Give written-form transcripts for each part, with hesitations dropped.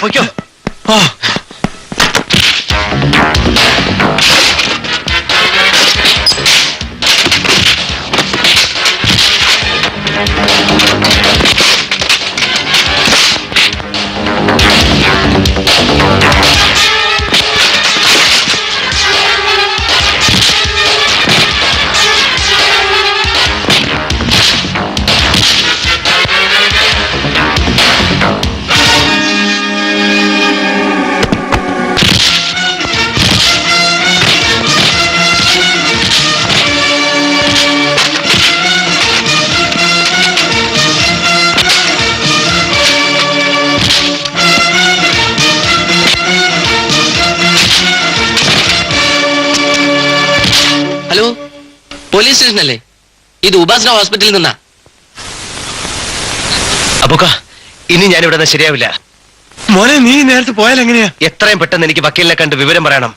പൊയ്ക്കോ. Hello, police സ്റ്റേഷനല്ലേ? ഇത് ഉപാസന ഹോസ്പിറ്റലിൽ നിന്നാ. അപ്പൊക്ക ഇനി ഞാൻ ഇവിടെ നിന്ന് ശരിയാവില്ല. മോനെ, നീ നേരത്തെ പോയാൽ എങ്ങനെയാ? എത്രയും പെട്ടെന്ന് എനിക്ക് വക്കീലിനെ കണ്ട് വിവരം പറയണം.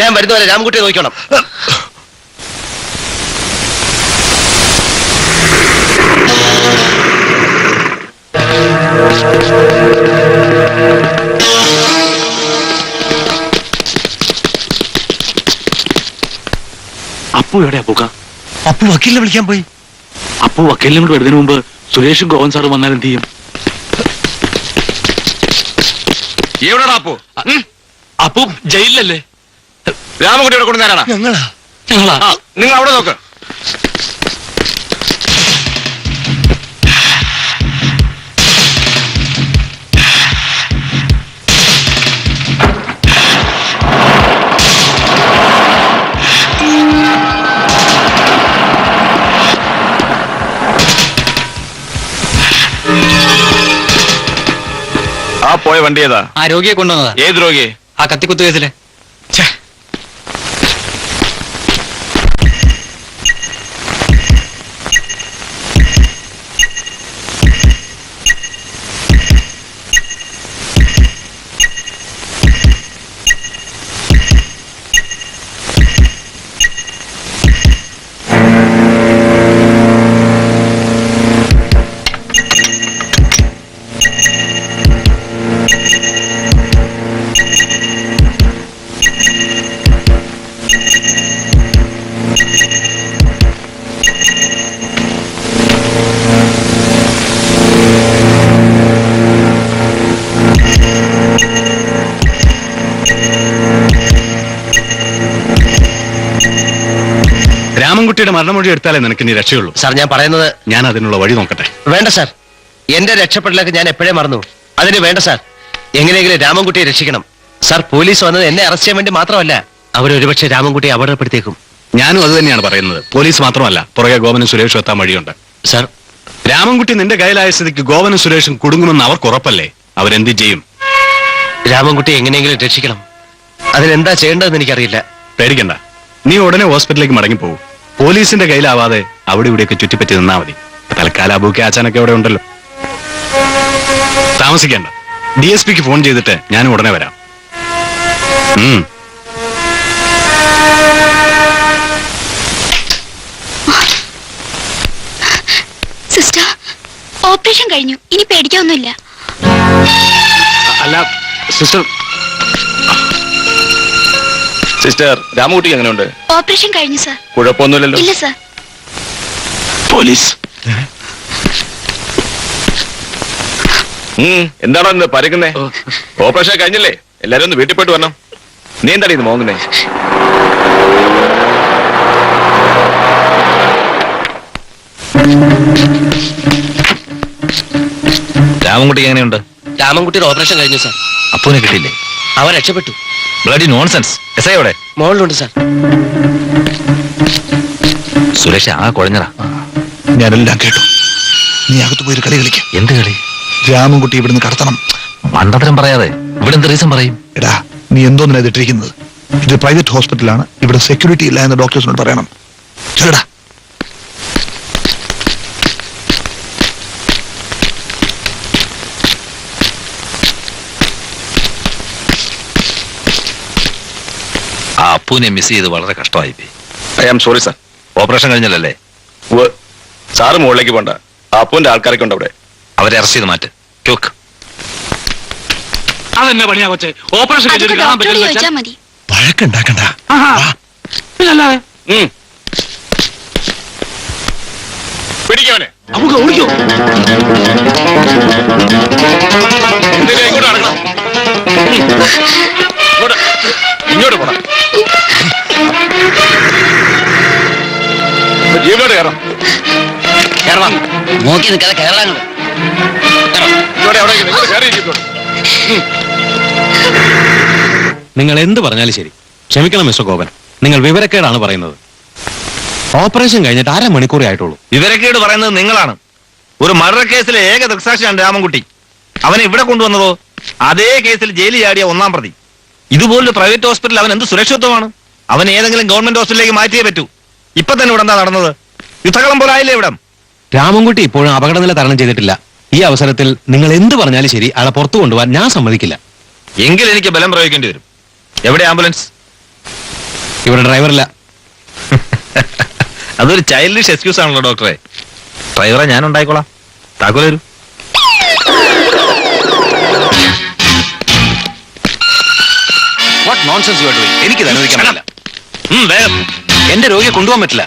ഞാൻ വരുന്നവരെ രാമൻകുട്ടിയെ നോക്കണം. അപ്പു എവിടെ അപ്പൂക്ക? അപ്പു വക്കീലിനെ വിളിക്കാൻ പോയി. അപ്പു വക്കീലിനെ കൊണ്ട് വരുന്നതിന് മുമ്പ് സുരേഷും ഗോവൻ സാറും വന്നാൽ എന്ത് ചെയ്യും? എവിടെടാ അപ്പു? അപ്പു ജയിലിലല്ലേ? രാമൻകുട്ടിയോടെ കൊണ്ടുവരാനാ? ഞങ്ങളാ? നിങ്ങൾ അവിടെ നോക്ക്. ആ പോയ വണ്ടി ഏതാ? ആ രോഗിയെ കൊണ്ടുവന്നതാ. ഏത് രോഗിയെ? ആ കത്തിക്കുത്ത് കേസിലെ. രാമൻകുട്ടിയുടെ മരണമൊഴി എടുത്താലേ നിനക്ക് നീ രക്ഷയുള്ളൂ. സാർ, ഞാൻ പറയുന്നത്. ഞാൻ അതിനുള്ള വഴി നോക്കട്ടെ. വേണ്ട സാർ, എന്റെ രക്ഷപ്പെടലൊക്കെ ഞാൻ എപ്പോഴേ മറന്നു. അതിന് വേണ്ട സാർ, എങ്ങനെയെങ്കിലും രാമൻകുട്ടിയെ രക്ഷിക്കണം. സാർ, പോലീസ് വന്നത് എന്നെ അറസ്റ്റ് ചെയ്യാൻ വേണ്ടി മാത്രമല്ല, അവരൊരുപക്ഷെ രാമൻകുട്ടിയെ അപകടപ്പെടുത്തിയേക്കും. ഞാനും അത് തന്നെയാണ് പറയുന്നത്. പോലീസ് മാത്രമല്ല, പുറകെ ഗോവനും സുരേഷും എത്താൻ വഴിയുണ്ട്. സാർ, രാമൻകുട്ടി നിന്റെ കയ്യിലായ സ്ഥിതിക്ക് ഗോവനും സുരേഷും കുടുങ്ങുമെന്ന് അവർക്ക് ഉറപ്പല്ലേ? അവരെന്ത് ചെയ്യും? രാമൻകുട്ടിയെ എങ്ങനെയെങ്കിലും രക്ഷിക്കണം. അതിനെന്താ ചെയ്യേണ്ടതെന്ന് എനിക്കറിയില്ല. പേടിക്കണ്ട, നീ ഉടനെ ഹോസ്പിറ്റലിലേക്ക് മടങ്ങിപ്പോകും. പോലീസിന്റെ കയ്യിലാവാതെ അവിടെ ഇവിടെയൊക്കെ ചുറ്റിപ്പറ്റി നിന്നാ മതി. തൽക്കാലം അബൂക്കെ ആച്ചാനൊക്കെ അവിടെ ഉണ്ടല്ലോ. താമസിക്കേണ്ട, DSPക്ക് ഫോൺ ചെയ്തിട്ട് ഞാനും ഉടനെ വരാം. സിസ്റ്റർ, ഓപ്പറേഷൻ കഴിഞ്ഞു. ഇനി പേടിക്കാനൊന്നുമില്ല. അല്ല സിസ്റ്റർ. സിസ്റ്റർ, രാമൻകുട്ടിക്ക് എങ്ങനെയുണ്ട്? ഓപ്പറേഷൻ കഴിഞ്ഞു സർ. കുഴപ്പമൊന്നുമില്ലല്ലോ? ഇല്ല സർ. പോലീസ് എന്താണോ ഇന്ന് പരക്കുന്നേ? ഓപ്പറേഷൻ കഴിഞ്ഞില്ലേ? എല്ലാരും ഒന്ന് വീട്ടിൽ പോയിട്ട് വരണം. നീ എന്താടി ഇത് മോങ്ങുന്നേ? രാമൻകുട്ടിക്ക് എങ്ങനെയുണ്ട്? രാമൻകുട്ടിയുടെ ഓപ്പറേഷൻ കഴിഞ്ഞു സാർ. അപ്പൂനെ കിട്ടിയില്ലേ? അവൻ രക്ഷപ്പെട്ടു. Bloody nonsense. എസ് ഐ എവിടെ? മോളിലുണ്ട് സാർ. സുരേഷ് ആ കുഴഞ്ഞതാ. ഞാനെല്ലാം കേട്ടു. നീ അകത്ത് പോയി കളി കളിക്കാം. എന്ത് കളി? രാമൻകുട്ടി ഇവിടുന്ന് കടത്തണം. മണ്ടത്തരം പറയാതെ ഇവിടെ എന്ത് റീസൺ പറയും? എടാ, നീ എന്തോന്നിനാ ഇതിട്ടിരിക്കുന്നത്? ഇത് പ്രൈവറ്റ് ഹോസ്പിറ്റലാണ്, ഇവിടെ സെക്യൂരിറ്റി ഇല്ല എന്ന് ഡോക്ടേഴ്സിനോട് പറയണം. ചെറുടാ. ആ അപ്പൂനെ മിസ് ചെയ്ത് വളരെ കഷ്ടമായി. I am sorry sir. Operation കഴിഞ്ഞല്ലേ? സാറ് മുകളിലേക്ക് പോണ്ട. അപ്പൂന്റെ ആൾക്കാരൊക്കെ ഉണ്ട് അവിടെ. അവരെ അറസ്റ്റ് ചെയ്ത് മാറ്റ്. ക്യൂക്ക്. അതെന്നെ പണിയാ കൊച്ചെ ഓപ്പറേഷൻ അതൊക്കെ ഡോക്ടറോട് ചോദിച്ചാ മതി. വഴക്കുണ്ടാക്കണ്ട പിന്നല്ലാതെ പിടിക്കവനെ നമുക്ക് ഓടിക്കോ. എന്തിനാ ഇങ്ങോട്ട് നടക്കണം? ഇങ്ങോട്ട് പോടാ. ജീവനോട് കയറാം. കേരളം നോക്കി നിൽക്കാതെ കേരളങ്ങൾ ഇങ്ങോട്ട് എവിടെ നിങ്ങൾ കയറി ജീവനോട്. നിങ്ങൾ എന്ത് പറഞ്ഞാലും ശരി, ക്ഷമിക്കണം മിസ്റ്റർ ഗോപൻ, നിങ്ങൾ വിവരക്കേടാണ് പറയുന്നത്. ഓപ്പറേഷൻ കഴിഞ്ഞിട്ട് 1/2 മണിക്കൂറേ ആയിട്ടുള്ളൂ. വിവരക്കേട് പറയുന്നത് നിങ്ങളാണ്. ഒരു മർഡർ കേസിലെ ഏക ദൃക്സാക്ഷിയാണ് രാമൻകുട്ടി. അവനെ ഇവിടെ കൊണ്ടുവന്നതോ അതേ കേസിൽ ജയിലിൽ ചാടിയ 1-ാം പ്രതി. ഇതുപോലൊരു പ്രൈവറ്റ് ഹോസ്പിറ്റൽ അവൻ എന്ത് സുരക്ഷിതത്വമാണ്? അവൻ ഏതെങ്കിലും ഗവൺമെന്റ് ഹോസ്പിറ്റലിലേക്ക് മാറ്റിയേ പറ്റൂ. ഇപ്പൊ തന്നെ ഇവിടെ എന്താ നടന്നത്? യുദ്ധകളം പോലെ ആയില്ലേ ഇവിടെ? രാമൻകുട്ടി ഇപ്പോഴും അപകടനില തരണം ചെയ്തിട്ടില്ല. ഈ അവസരത്തിൽ നിങ്ങൾ എന്ത് പറഞ്ഞാലും ശരി, അയാളെ പുറത്തു കൊണ്ടുപോകാൻ ഞാൻ സമ്മതിക്കില്ല. എങ്കിൽ എനിക്ക് ബലം പ്രയോഗിക്കേണ്ടി വരും. എവിടെ ആംബുലൻസ്? ഇവിടെ ഡ്രൈവറില്ല. അതൊരു ചൈൽഡിഷ് എക്സ്ക്യൂസ് ആണല്ലോ ഡോക്ടറെ. ഡ്രൈവറെ ഞാൻ ഉണ്ടായിക്കോളാം. താക്കോൽ വരൂ. What nonsense you are doing? എനിക്കിത് അനുവദിക്കാൻ പറ്റില്ല. വേഗം. എന്റെ രോഗിയെ കൊണ്ടുപോകാൻ പറ്റില്ല.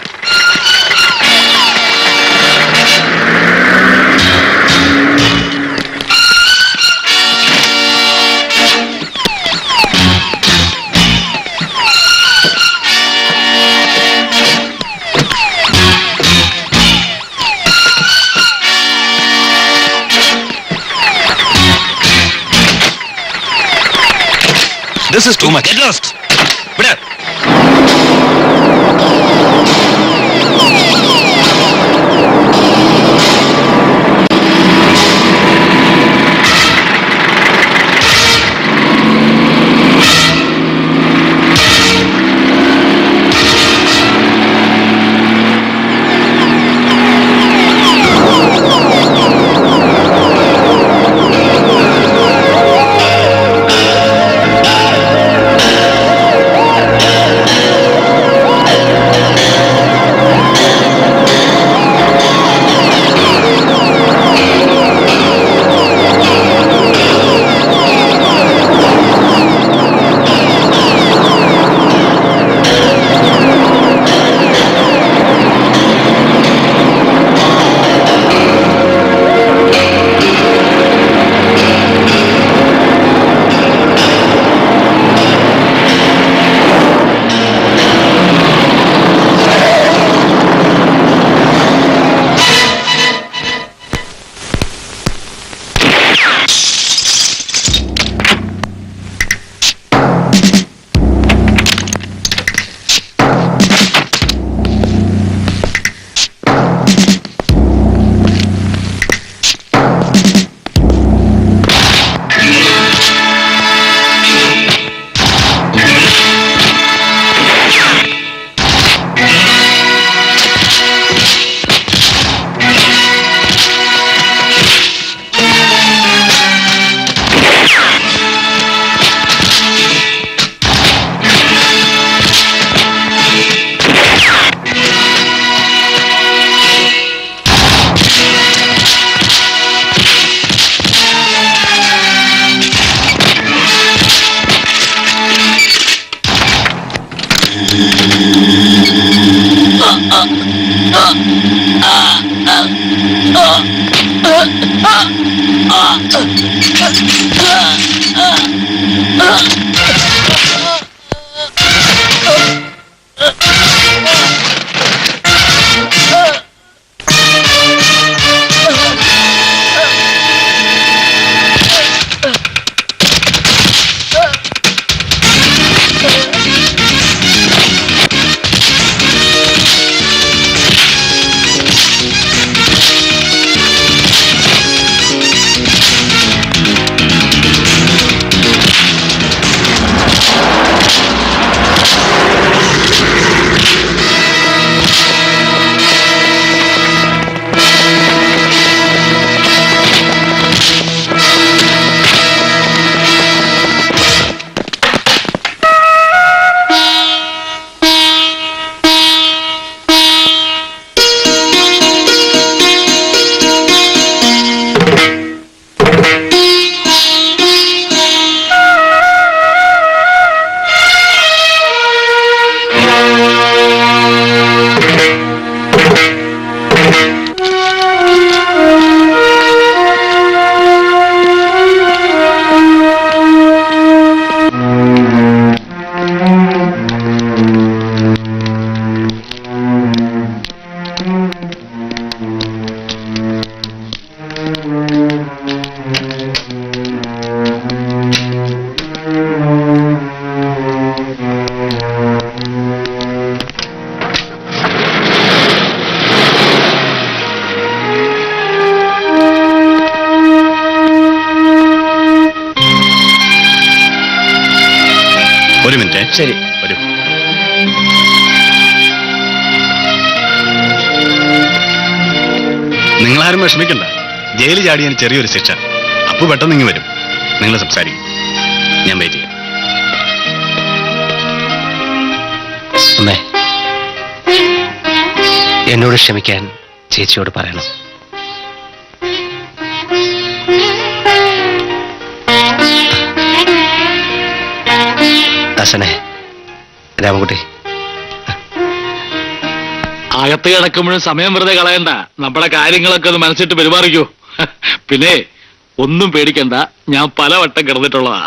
This is too much. Get lost. വിട്. ശരി. വരൂ. നിങ്ങളാരും വിഷമിക്കണ്ട. ജയിലിൽ ചാടിയതിന് ചെറിയൊരു ശിക്ഷ. അപ്പു പെട്ടെന്ന് ഇങ്ങ് വരും. നിങ്ങൾ സംസാരിക്കും. ഞാൻ വെയിറ്റ് ചെയ്യാം. അമ്മേ, എന്നോട് ക്ഷമിക്കാൻ ചേച്ചിയോട് പറയണം. ഹസനെ, രാമൻകുട്ടി, അകത്ത് കിടക്കുമ്പോഴും സമയം വെറുതെ കളയണ്ട. നമ്മുടെ കാര്യങ്ങളൊക്കെ ഒന്ന് മനസ്സിട്ട് പെരുമാറിക്കൂ. പിന്നെ ഒന്നും പേടിക്കണ്ട, ഞാൻ പലവട്ടം കിടന്നിട്ടുള്ളതാ.